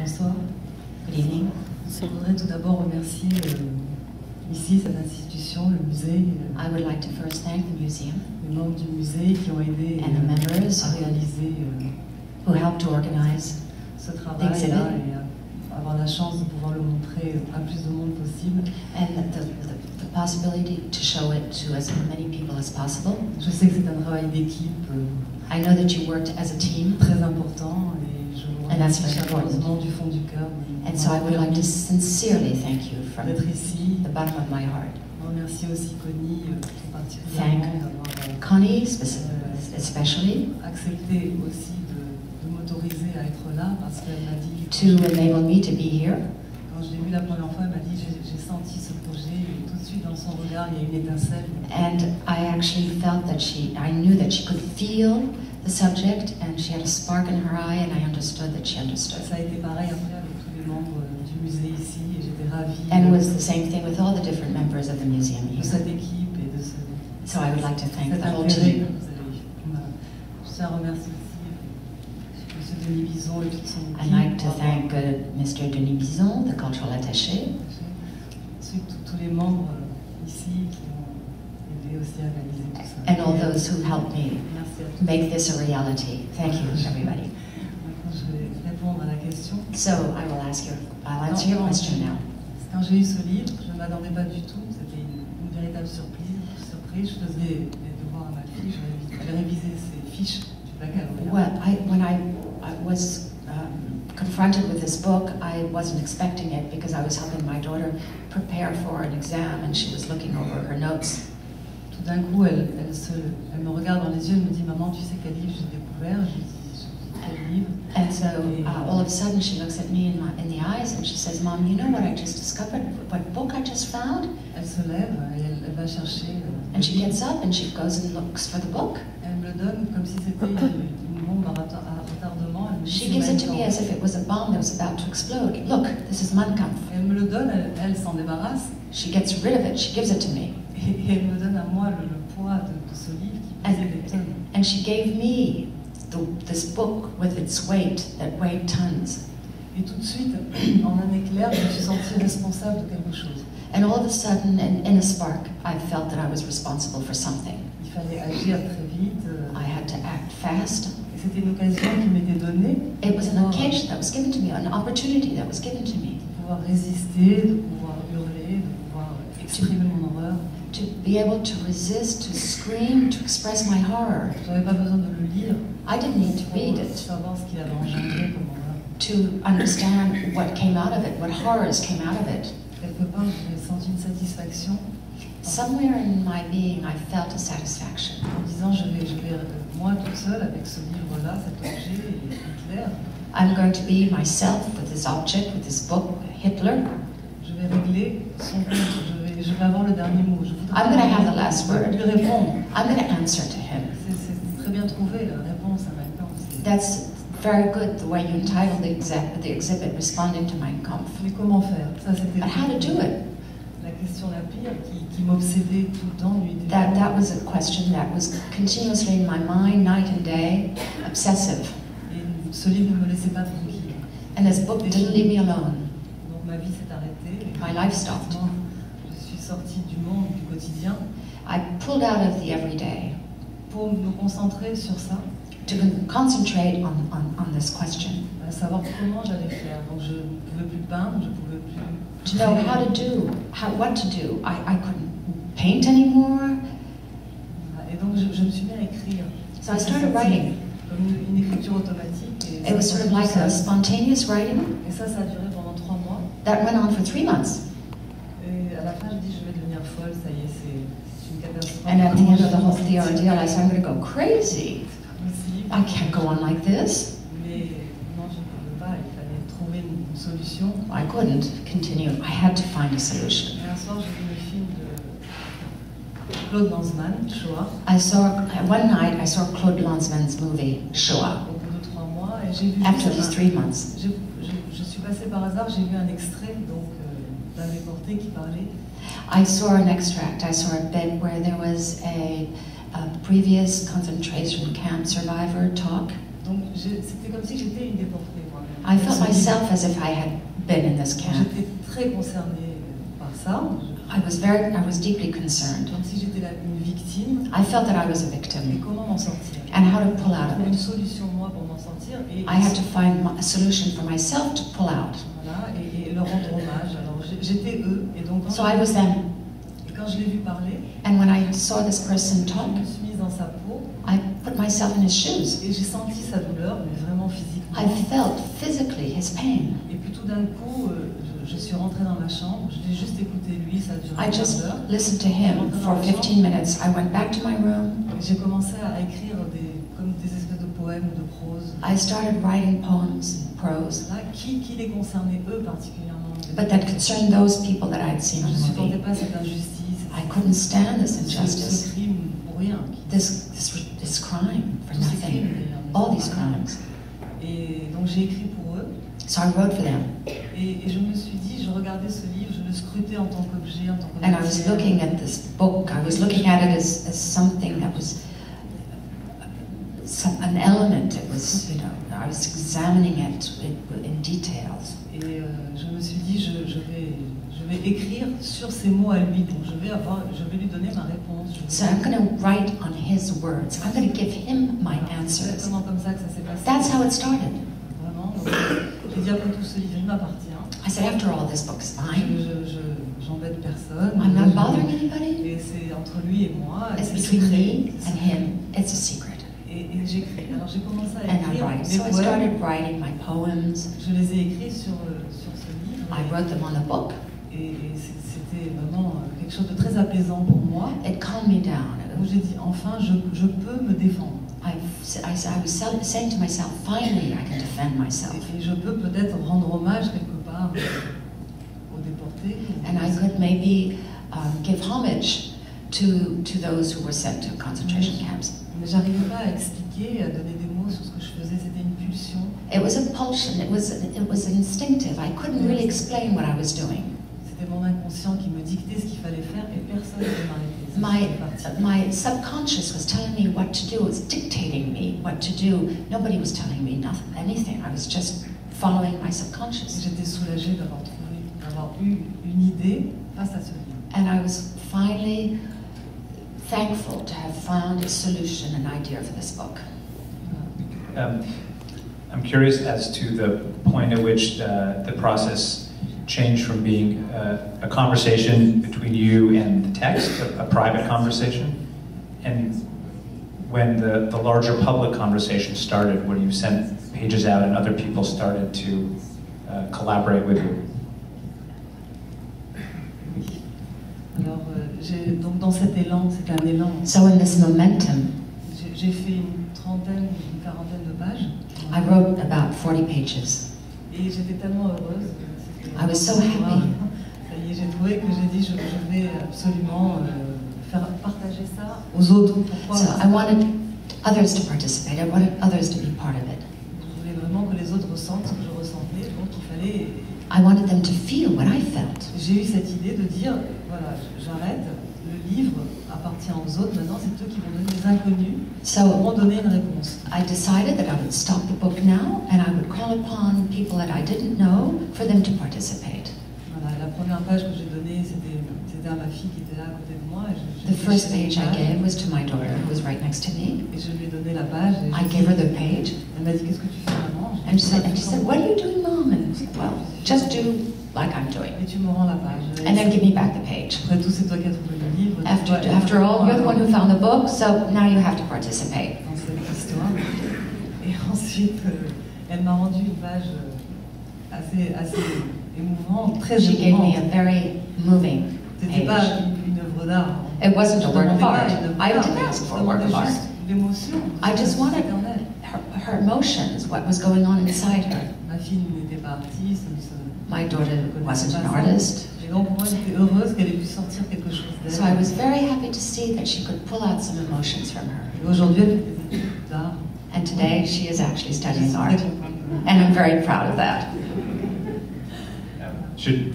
Bonsoir. Good evening. Je voudrais tout d'abord remercier ici cette institution, le musée, I would like to first thank the museum les membres du musée qui ont aidé and the members à réaliser who helped to organize ce travail-là et à avoir la chance de pouvoir le montrer à plus de monde possible. and the possibility to show it to as many people as possible. Je sais que c'est un travail d'équipe I know that you worked as a team, très important et je vous And that's remercie very important. chaleureusement du fond du cœur and so I would like to sincerely thank you from d'être ici. the bottom of my heart. Je remercie aussi Connie tout particulièrement d'avoir Connie, especially, accepté aussi de m'autoriser à être là parce qu'elle m'a dit, to enable me to be here. quand je l'ai vue la première fois, elle m'a dit j'ai senti ce projet et tout de suite dans son regard il y a une étincelle. And I actually felt that I knew that she could feel the subject, and she had a spark in her eye, and I understood that she understood. Ça a été pareil après avec tous les membres du musée ici et j'étais ravie And it was the same thing with all the different members of the museum de here. cette équipe et de ce So I would like to thank cet the whole intérêt que team. vous avez eu. Je tiens à remercier aussi M. Denis Bison et toute son équipe. I'd like to thank Mr. Denis Bison, the cultural attaché, Ensuite, tous les membres ici qui ont aidé aussi à réaliser tout ça. and all those who helped me Merci à tous. make this a reality. Thank you, everybody. Maintenant, je vais répondre à la question. So I'll answer your question now. Quand j'ai eu ce livre, je ne m'attendais pas du tout. C'était une véritable surprise. Je faisais les devoirs à ma fille. J'ai révisé ses fiches du baccalauréat. When I was confronted with this book, I wasn't expecting it because I was helping my daughter prepare for an exam, and she was looking over her notes. Tout d'un coup, elle me regarde dans les yeux et me dit « Maman, tu sais quel livre j'ai découvert ?» Je lui dis « Quel livre ?» And so all of a sudden she looks at me in the eyes and she says, "Mom, you know what I just discovered? What book I just found?" Elle se lève et elle va chercher. And she gets up and she goes and looks for the book. Elle me le donne comme si c'était une bombe à retardement. Elle me dit, She gives it to me as if it was a bomb that was about to explode. Look, this is Mein Kampf. Elle me le donne, elle s'en débarrasse. She gets rid of it. She gives it to me. Et elle me donne à moi le poids de ce livre qui pesait des tonnes. And she gave me this book with its weight that weighed tons. Et tout de suite, en un éclair, je me suis sentie responsable de quelque chose. And all of a sudden, in a spark, I felt that I was responsible for something. Il fallait agir très vite. I had to act fast. Et c'était une occasion qui m'était donnée. It was an occasion that was given to me, an opportunity that was given to me. De pouvoir résister, de pouvoir hurler, de pouvoir exprimer mon horreur. To be able to resist, to scream, to express my horror. J'avais pas besoin de le lire. I didn't need to read Pour it savoir ce qu'il avait engendré comme horreur. to understand what came out of it, what horrors came out of it. Quelque part, j'ai senti une satisfaction Somewhere in my being, I felt a satisfaction. en disant je vais moi toute seule avec ce livre-là, cet objet Hitler, I'm going to be myself with this object, with this book, Hitler. je vais régler son compte, je vais avoir le dernier mot. I'm going to have the last word. Lui répondre. I'm going to answer to him. C'est très bien trouvé la réponse à Mein Kampf. That's very good, the way you entitled the exhibit, Responding to Mein Kampf. Mais comment faire? Ça, c'était But how to do it? la question la pire qui m'obsédait tout le temps, nuit et jour. That was a question that was continuously in my mind, night and day, obsessive. Et ce livre ne me laissait pas tranquille. And this book didn't leave me alone. Donc ma vie s'est arrêtée. My life stopped. Je suis sortie du monde, du quotidien, I pulled out of the everyday pour me concentrer sur ça, to concentrate on this question. à savoir comment j'allais faire. Donc je ne pouvais plus peindre, je ne pouvais plus... To know what to do. I couldn't paint anymore. Et donc je me suis mis à écrire. So I started writing. Comme une écriture automatique. Et It was sort of like a spontaneous writing Et ça a duré pendant 3 mois. that went on for 3 months. Et à la fin, je dis, je vais devenir folle, ça y est, c'est une catastrophe. And at the end of the ordeal, I said, I'm going to go crazy. Possible. I can't go on like this. Mais non, je ne pouvais pas, il fallait trouver une solution. I couldn't continue. I had to find a solution. Et un soir, j'ai vu le film de Claude Lanzmann, Shoah. One night, I saw Claude Lanzmann's movie, Shoah. Au bout de 3 mois, et j'ai vu After juste these 3 months. Je suis passée par hasard, j'ai vu un extrait donc d'un reporter qui parlait. I saw an extract, I saw a bit where there was a previous concentration camp survivor talk. Donc c'était comme si j'étais une déportée moi-même. I felt myself as if I had been in this camp. J'étais très concernée par ça. I was deeply concerned. Comme si j'étais une victime. I felt that I was a Et victim. comment m'en sortir? And how to pull out of Une it. solution moi pour m'en sortir. Et I had to find a solution for myself to pull out. Voilà, et leur rendre hommage. Alors j'étais eux, et donc So I was them. quand je l'ai vu parler, And when I saw this person talk, je me suis mise dans sa peau, I put myself in his shoes. et j'ai senti sa douleur, mais vraiment physiquement. I felt physically his pain. Et puis tout d'un coup, je suis rentrée dans ma chambre, je l'ai juste écouté lui, ça a duré I un just quart d'heure. listened to him for 15 minutes. I went back to my room. Et j'ai commencé à écrire comme des espèces de poèmes ou de prose. I started writing poems, prose, Là, qui les concernait eux particulièrement. but that concerned those people that I had seen Je on ne the supportais movie. pas cette injustice, I couldn't stand this ce injustice, crime pour rien. this crime for Tous ces crimes, nothing, d'ailleurs, mais all c'est these pas rien. crimes. Et donc j'ai écrit pour eux. So I wrote for them. Et je me suis dit, je regardais ce livre, je le scrutais en tant qu'objet, en tant que And I was looking at this book, I was looking at it as something that was an element. It was, I was examining it in details. Et je me suis dit, je vais écrire sur ces mots à lui, donc je vais lui donner ma réponse. So I'm going to write on his words. I'm going to give him my C'est answers. exactement comme ça que ça s'est passé. That's how it started. Vraiment. Donc, j'ai dit, après tout, ce livre, il m'appartient. I said, after all, this book is mine. J'embête personne. I'm not bothering anybody. Et c'est entre lui et moi. It's C'est between secret. me and him. It's a secret. Et j'écris. Alors j'ai commencé à And I écrire write. des So I poèmes. started writing my poems. Je les ai écrits sur ce livre. I wrote them on a book. Et c'était vraiment quelque chose de très apaisant pour moi. It calmed me down. Où j'ai dit, enfin, je peux me défendre. I was saying to myself, finally I can defend myself. Et je peux peut-être rendre hommage quelque part aux déportés. And I could maybe give homage to those who were sent to concentration camps. Mais j'arrivais pas à expliquer, à donner des mots sur ce que je faisais. C'était une pulsion. It was a pulsion. It was instinctive. I couldn't really explain what I was doing. C'était mon inconscient qui me dictait ce qu'il fallait faire et personne ne m'arrêtait. My subconscious was telling me what to do. It was dictating me what to do. Nobody was telling me anything. I was just following my subconscious. J'étais soulagée d'avoir eu une idée face à ce livre. And I was finally thankful to have found a solution, an idea for this book. I'm curious as to the point at which the process changed from being a conversation between you and the text, a private conversation, and when the larger public conversation started, when you sent pages out and other people started to collaborate with you. Alors, donc dans cet élan, c'est un élan. So in this momentum, J'ai fait une quarantaine de pages. I wrote about 40 pages. Et j'étais tellement heureuse. I was so happy. Ça y est, j'ai trouvé que j'ai dit je vais absolument faire partager ça aux autres. Pourquoi? So I wanted others to participate. I wanted others to be part of it. Je voulais vraiment que les autres ressentent ce que je ressentais, donc il fallait. I wanted them to feel what I felt. J'ai eu cette idée de dire voilà, j'arrête. Le livre appartient aux autres. Maintenant, c'est eux qui vont donner les inconnus. So vont donner une réponse. I decided that I would stop the book now, and I would call upon people that I didn't know for them to participate. Voilà, la première page que j'ai donnée, c'était à ma fille qui était là à côté de moi. Et The first page I gave was to my daughter, who was right next to me. Et je lui ai donné la page. Et I gave her the page. Elle m'a dit qu'est-ce que tu fais maman? And she said, "What are you doing, Mom?" And I said, "Well, just do like I'm doing." Et tu me rends la page. And then give me back the page. Après tout, c'est toi qui as trouvé le livre. After all, you're the one who found the book, so now you have to participate. Dans cette histoire. Et ensuite, elle m'a rendu une page assez émouvante, très She gave me émouvante. a very moving C'était pas page. une œuvre d'art. It wasn't a work of art. I didn't didn't ask for a work of art. L'émotion. I just wanted her emotions, what was going on inside her. Ma fille n'était pas artiste. My daughter wasn't an artist. Et donc moi j'étais heureuse qu'elle ait pu sortir quelque chose d'elle. So I was very happy to see that she could pull out some emotions from her. Et aujourd'hui elle fait des études d'art. And today she is actually studying art. And I'm very proud of that. Should